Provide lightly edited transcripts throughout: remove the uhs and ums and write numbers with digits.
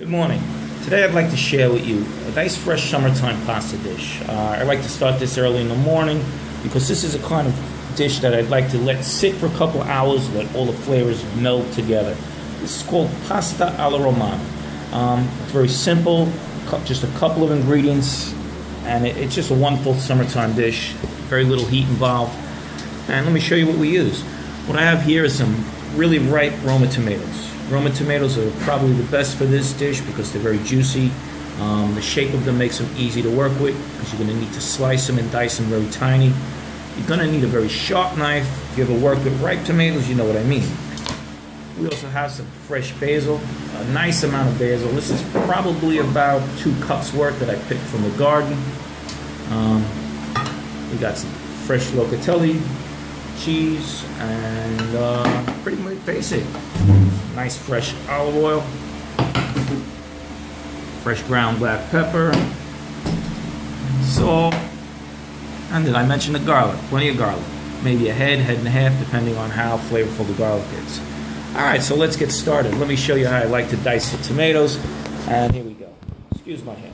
Good morning. Today I'd like to share with you a nice fresh summertime pasta dish. I like to start this early in the morning because this is a kind of dish that I'd like to let sit for a couple hours, let all the flavors meld together. This is called pasta alla Romana. It's very simple, just a couple of ingredients, and it's just a wonderful summertime dish. Very little heat involved. And let me show you what we use. What I have here is some really ripe Roma tomatoes. Roma tomatoes are probably the best for this dish because they're very juicy. The shape of them makes them easy to work with because you're going to need to slice them and dice them very tiny. You're going to need a very sharp knife. If you ever work with ripe tomatoes, you know what I mean. We also have some fresh basil, a nice amount of basil. This is probably about 2 cups worth that I picked from the garden. We got some fresh locatelli cheese and pretty much basic. Nice fresh olive oil, fresh ground black pepper, salt, and did I mention the garlic? Plenty of garlic. Maybe a head and a half, depending on how flavorful the garlic is. Alright, so let's get started. Let me show you how I like to dice the tomatoes, and here we go. Excuse my hand.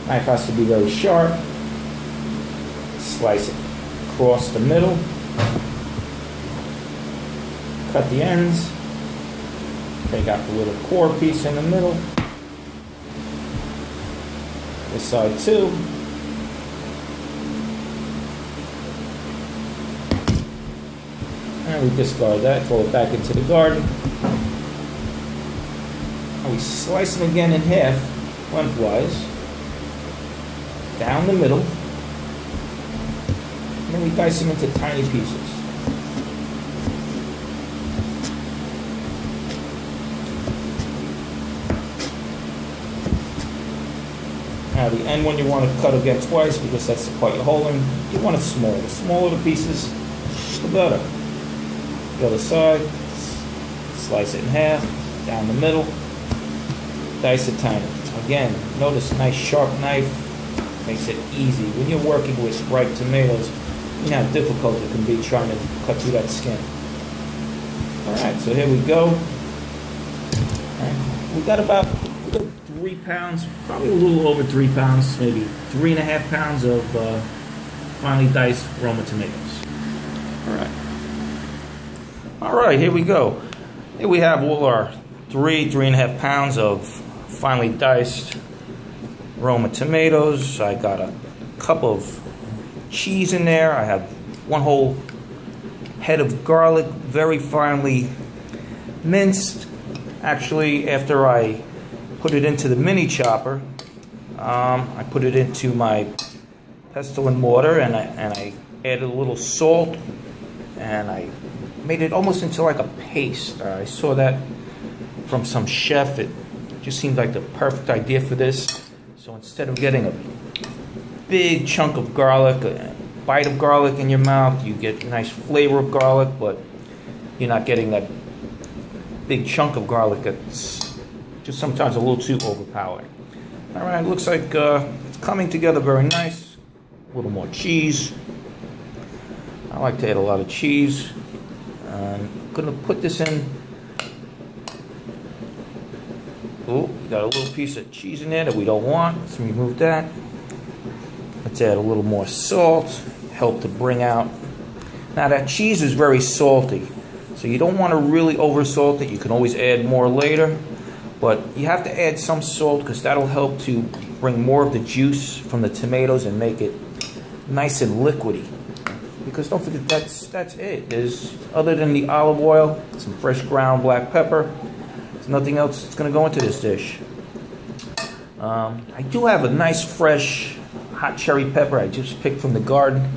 Knife has to be very sharp. Slice it across the middle. Cut the ends. Take out the little core piece in the middle. This side too. And we discard that, throw it back into the garden. And we slice them again in half, lengthwise, down the middle. And then we dice them into tiny pieces. Now the end one you want to cut again twice because that's the part you're holding. You want it small. The smaller the pieces, the better. The other side, slice it in half, down the middle, dice it tiny. Again, notice a nice sharp knife makes it easy. When you're working with ripe tomatoes, you know how difficult it can be trying to cut through that skin. Alright, so here we go. Right. We got about 3 pounds, probably a little over 3 pounds, maybe 3.5 pounds of finely diced Roma tomatoes. Alright, here we go. Here we have all our 3.5 pounds of finely diced Roma tomatoes. I got a cup of cheese in there. I have 1 whole head of garlic, very finely minced. Actually, after I put it into the mini chopper, I put it into my pestle and mortar, and I added a little salt, and I made it almost into like a paste. I saw that from some chef. It just seemed like the perfect idea for this. So instead of getting a big chunk of garlic, a bite of garlic in your mouth, you get a nice flavor of garlic, but you're not getting that big chunk of garlic that's just sometimes a little too overpowering. Alright, looks like it's coming together very nice. A little more cheese. I like to add a lot of cheese. I'm going to put this in. Oh, got a little piece of cheese in there that we don't want. Let's remove that. Let's add a little more salt. Help to bring out. Now that cheese is very salty, so you don't want to really over salt it. You can always add more later, but you have to add some salt because that'll help to bring more of the juice from the tomatoes and make it nice and liquidy. Because don't forget, that's it. There's, other than the olive oil, some fresh ground black pepper, there's nothing else that's going to go into this dish. I do have a nice fresh hot cherry pepper I just picked from the garden.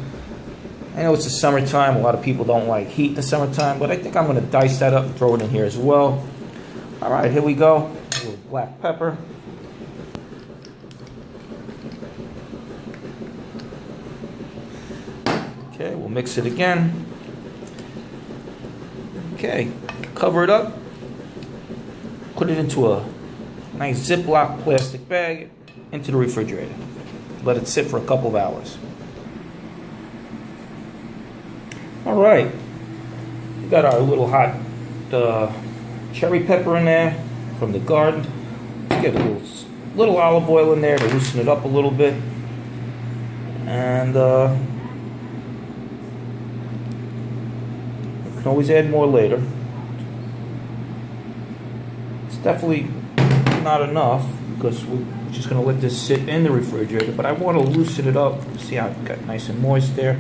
I know it's the summertime. A lot of people don't like heat in the summertime, but I think I'm going to dice that up and throw it in here as well. Alright, here we go. A little black pepper. Okay, we'll mix it again. Okay, cover it up. Put it into a nice Ziploc plastic bag into the refrigerator. Let it sit for a couple of hours. Alright, we got our little hot cherry pepper in there from the garden. Let's get a little olive oil in there to loosen it up a little bit. And you can always add more later. It's definitely not enough because we're just going to let this sit in the refrigerator, but I want to loosen it up. See how it got nice and moist there?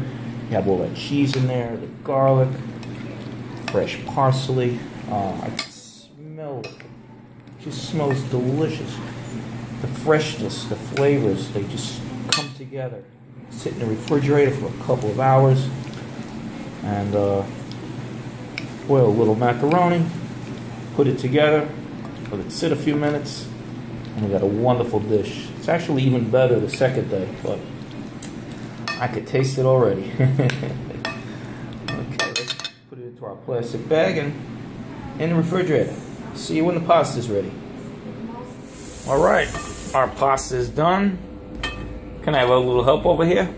You have all that cheese in there, the garlic, fresh parsley. I can smell it. It just smells delicious. The freshness, the flavors, they just come together. Sit in the refrigerator for a couple of hours and boil a little macaroni, put it together, let it sit a few minutes, and we got a wonderful dish. It's actually even better the second day, but I could taste it already. Okay, let's put it into our plastic bag and in the refrigerator. See you when the pasta's ready. Alright, our pasta is done. Can I have a little help over here?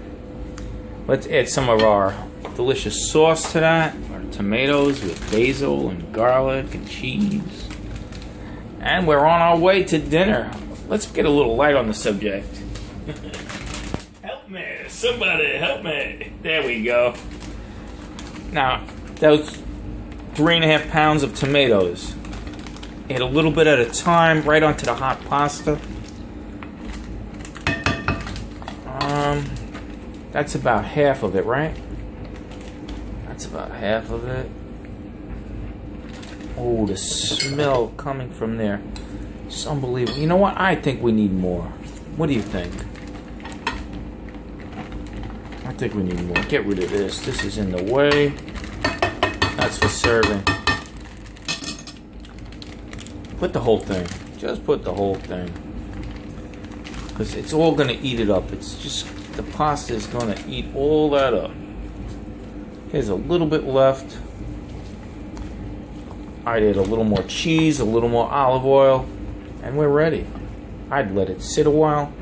Let's add some of our delicious sauce to that. Our tomatoes with basil and garlic and cheese. And we're on our way to dinner. Let's get a little light on the subject. Help me, somebody help me. There we go. Now, those 3.5 pounds of tomatoes. Add a little bit at a time right onto the hot pasta. That's about half of it, right? That's about half of it. Oh, the smell coming from there. It's unbelievable. You know what? I think we need more. What do you think? I think we need more. Get rid of this. This is in the way. That's for serving. Put the whole thing. Just put the whole thing. Because it's all going to eat it up. It's just, the pasta is going to eat all that up. Here's a little bit left. I'd add a little more cheese, a little more olive oil, and we're ready. I'd let it sit a while.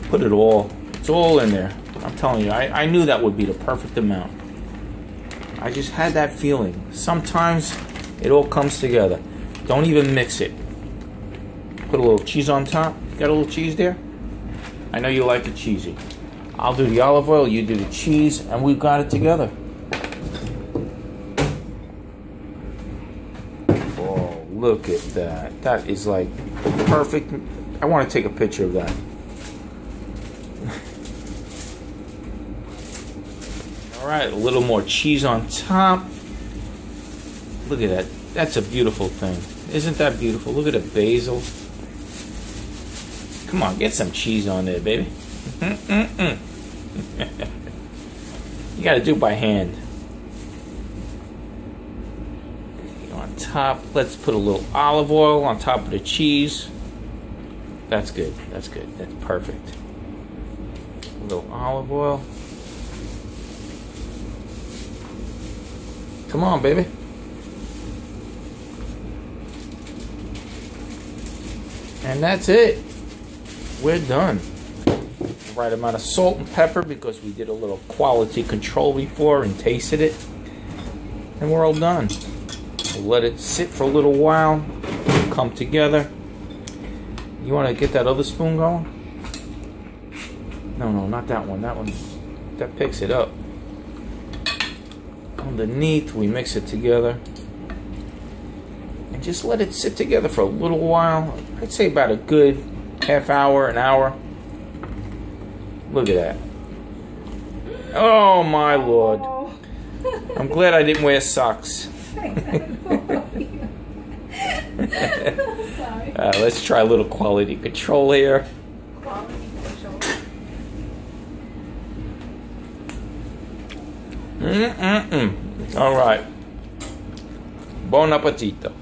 Put it all. It's all in there. I'm telling you, I knew that would be the perfect amount. I just had that feeling. Sometimes it all comes together. Don't even mix it. Put a little cheese on top. Got a little cheese there? I know you like it cheesy. I'll do the olive oil, you do the cheese, and we've got it together. Oh, look at that. That is like perfect. I want to take a picture of that. Alright, a little more cheese on top. Look at that. That's a beautiful thing. Isn't that beautiful? Look at the basil. Come on, get some cheese on there, baby. You gotta do it by hand. On top, let's put a little olive oil on top of the cheese. That's good. That's good. That's perfect. A little olive oil. Come on, baby. And that's it. We're done. Right amount of salt and pepper because we did a little quality control before and tasted it. And we're all done. We'll let it sit for a little while. Come together. You want to get that other spoon going? No, not that one. That picks it up. Underneath, we mix it together. And just let it sit together for a little while. I'd say about a good half hour, an hour. Look at that. Oh my Lord. I'm glad I didn't wear socks. Let's try a little quality control here. Quality control. All right. Buon appetito.